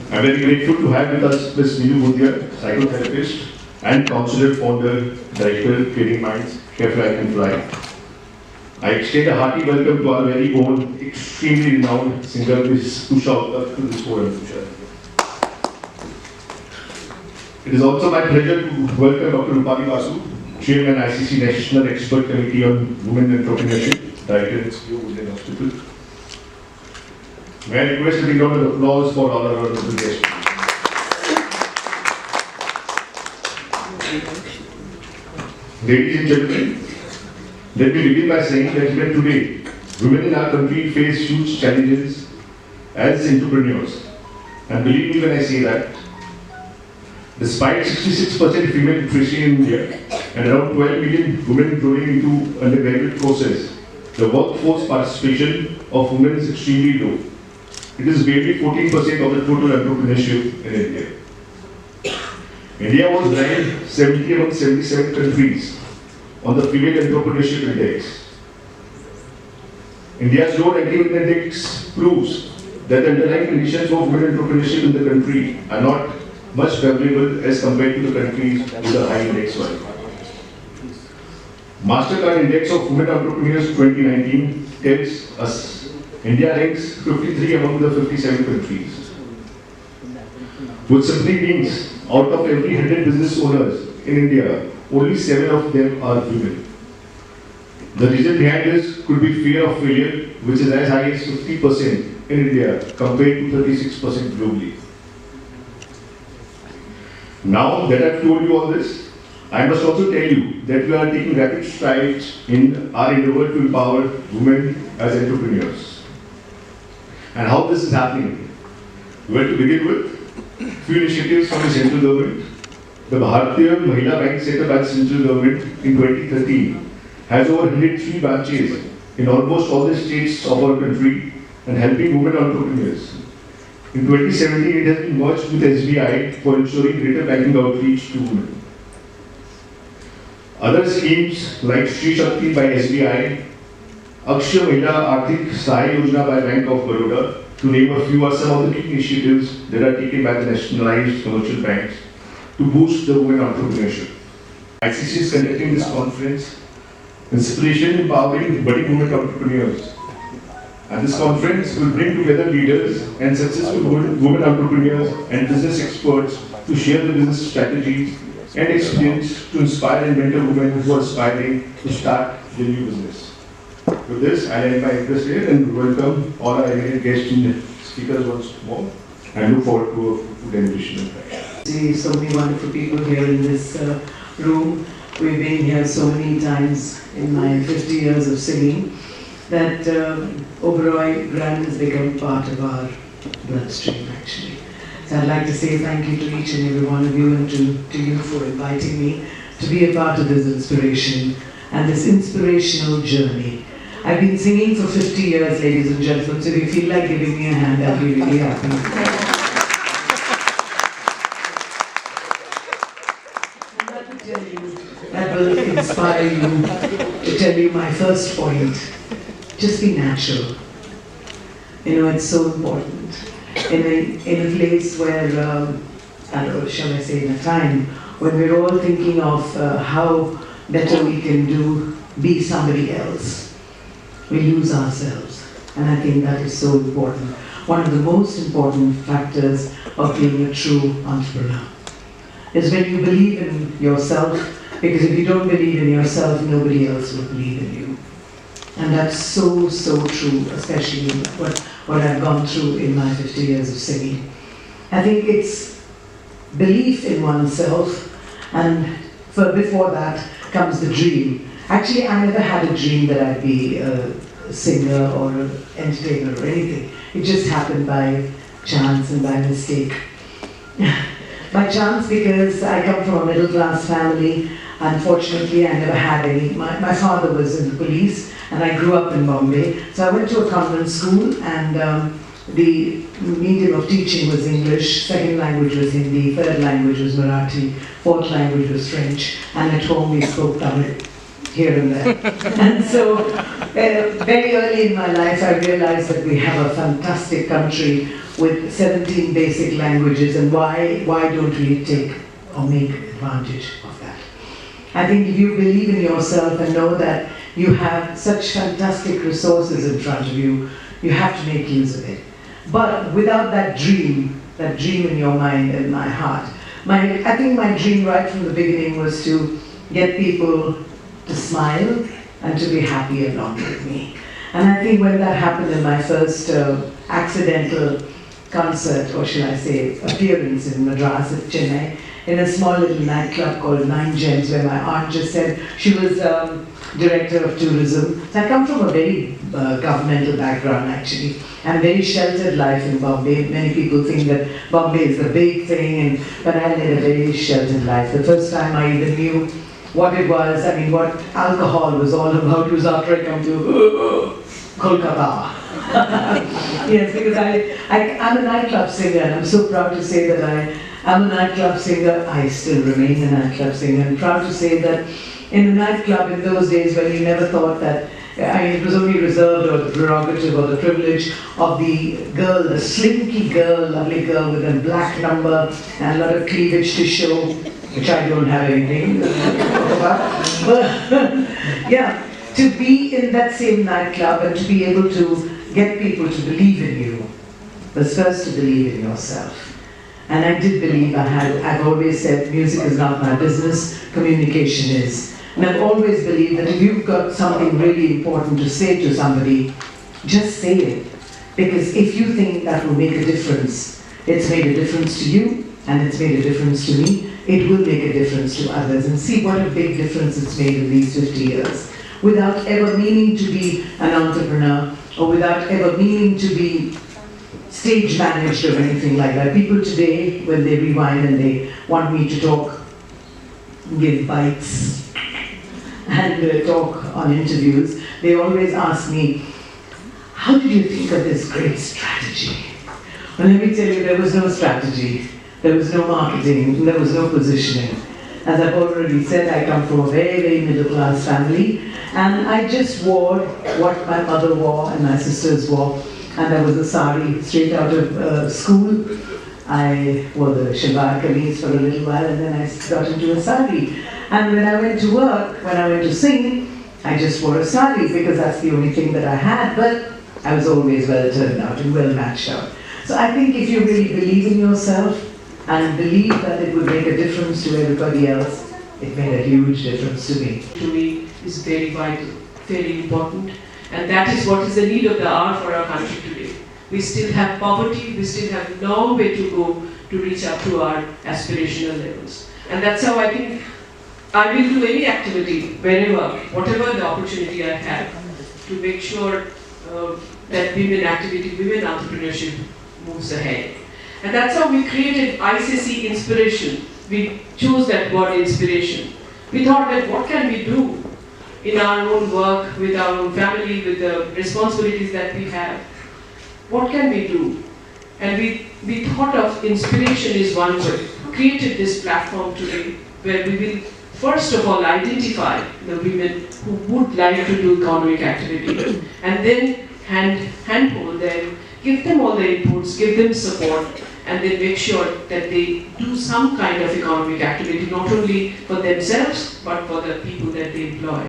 I'm very grateful to have with us Ms. Minu-Budhia, psychotherapist and counselor, founder, director, Training Minds, Chef I Can Fly. I extend a hearty welcome to our very own, extremely renowned singer, Ms. Usha-Uthup, to this forum. Usha. It is also my pleasure to welcome Dr-Rupali-Basu, Chairman ICC National Expert Committee on Women Entrepreneurship, Director and CEO, Women Hospital. May I request a big round of applause for all our wonderful guests. Ladies and gentlemen, let me begin by saying that even today, women in our country face huge challenges as entrepreneurs. And believe me when I say that, despite 66% female literacy in India and around 12 million women enrolling into undergraduate courses, the workforce participation of women is extremely low. It is barely 14% of the total entrepreneurship in India. India was ranked 70 among 77 countries on the Female Entrepreneurship Index. India's low ranking index proves that the underlying conditions for women entrepreneurship in the country are not much favorable as compared to the countries with a high index one. Mastercard Index of Women Entrepreneurs 2019 tells us India ranks 53 among the 57 countries. Which simply means out of every 100 business owners in India, only 7 of them are women. The reason behind this could be fear of failure, which is as high as 50% in India compared to 36% globally. Now that I've told you all this, I must also tell you that we are taking rapid strides in our endeavor to empower women as entrepreneurs. And how this is happening? Well, to begin with, few initiatives from the central government. The Bharatiya Mahila Bank set up by the central government in 2013 has over 103 branches in almost all the states of our country and helping women entrepreneurs. In 2017, it has been merged with SBI for ensuring greater banking outreach to women. Other schemes like Shri Shakti by SBI, Akshya Mahila Arthik Sahay Yojana by Bank of Baroda, to name a few, are some of the key initiatives that are taken by the nationalized commercial banks to boost the women entrepreneurship. ICC is conducting this conference, Inspiration Empowering Budding Women Entrepreneurs. And this conference will bring together leaders and successful women entrepreneurs and business experts to share the business strategies and experience to inspire and mentor women who are aspiring to start their new business. With this, I end my interest here and welcome all our eminent guests and speakers once more. I look forward to a fruitful deliberations. See so many wonderful people here in this room. We've been here so many times in my 50 years of singing that Oberoi Grand has become part of our bloodstream actually. So I'd like to say thank you to each and every one of you and to you for inviting me to be a part of this inspiration and this inspirational journey. I've been singing for 50 years, ladies and gentlemen, so if you feel like giving me a hand, I'll be really happy. And that will tell you, that will inspire you to tell you my first point. Just be natural. You know, it's so important. In a place where, I don't know, shall I say, in a time when we're all thinking of how better we can be somebody else, we lose ourselves. And I think that is so important. One of the most important factors of being a true entrepreneur is when you believe in yourself, because if you don't believe in yourself, nobody else will believe in you. And that's so, so true, especially what I've gone through in my 50 years of singing. I think it's belief in oneself, and before that comes the dream. Actually, I never had a dream that I'd be a singer or an entertainer or anything. It just happened by chance and by mistake. By chance, because I come from a middle-class family. Unfortunately, I never had any. My father was in the police, and I grew up in Bombay. So I went to a convent school, and the medium of teaching was English, second language was Hindi, third language was Marathi, fourth language was French, and at home we spoke Tamil. Here and there. And so, very early in my life, I realized that we have a fantastic country with 17 basic languages, and why don't we take or make advantage of that? I think if you believe in yourself and know that you have such fantastic resources in front of you, you have to make use of it. But without that dream in your mind and my heart, I think my dream right from the beginning was to get people to smile and to be happy along with me. And I think when that happened in my first accidental concert, or shall I say appearance in Madras at Chennai, in a small little nightclub called Nine Gems, where my aunt just said, she was director of tourism. So I come from a very governmental background actually, and very sheltered life in Bombay. Many people think that Bombay is the big thing, but I led a very sheltered life. The first time I even knew what it was, I mean what alcohol was all about, was after I come to Kolkata. Yes, because I'm a nightclub singer, and I'm so proud to say that I'm a nightclub singer. I still remain a nightclub singer, and proud to say that in a nightclub in those days when you never thought that, it was only reserved or the prerogative or the privilege of the girl, the slinky girl, lovely girl with a black number and a lot of cleavage to show, which I don't have anything to talk about. But yeah, to be in that same nightclub and to be able to get people to believe in you was first to believe in yourself. And I did believe I've always said music is not my business, communication is. And I've always believed that if you've got something really important to say to somebody, just say it. Because if you think that will make a difference, it's made a difference to you, and it's made a difference to me, it will make a difference to others. And see what a big difference it's made in these 50 years. Without ever meaning to be an entrepreneur, or without ever meaning to be stage managed or anything like that. People today, when they rewind and they want me to talk, give bites, and talk on interviews, they always ask me, how did you think of this great strategy? Well, let me tell you, there was no strategy, there was no marketing, there was no positioning. As I've already said, I come from a very, very middle-class family, and I just wore what my mother wore and my sisters wore, and that was a sari straight out of school. I wore the shalwar kameez for a little while, and then I got into a sari. And when I went to work, when I went to sing, I just wore a sari because that's the only thing that I had, but I was always well turned out and well matched out. So I think if you really believe in yourself and believe that it would make a difference to everybody else, it made a huge difference to me. To me is very vital, very important, and that is what is the need of the hour for our country today. We still have poverty, we still have a long way to go to reach up to our aspirational levels. And that's how I think I will do any activity, whenever, whatever the opportunity I have, to make sure that women activity, women entrepreneurship moves ahead. And that's how we created ICC Inspiration. We chose that word inspiration. We thought that what can we do in our own work, with our own family, with the responsibilities that we have. What can we do? And we thought of inspiration is one way. Created this platform today where we will first of all identify the women who would like to do economic activity, and then handhold them, give them all the inputs, give them support, and then make sure that they do some kind of economic activity, not only for themselves, but for the people that they employ.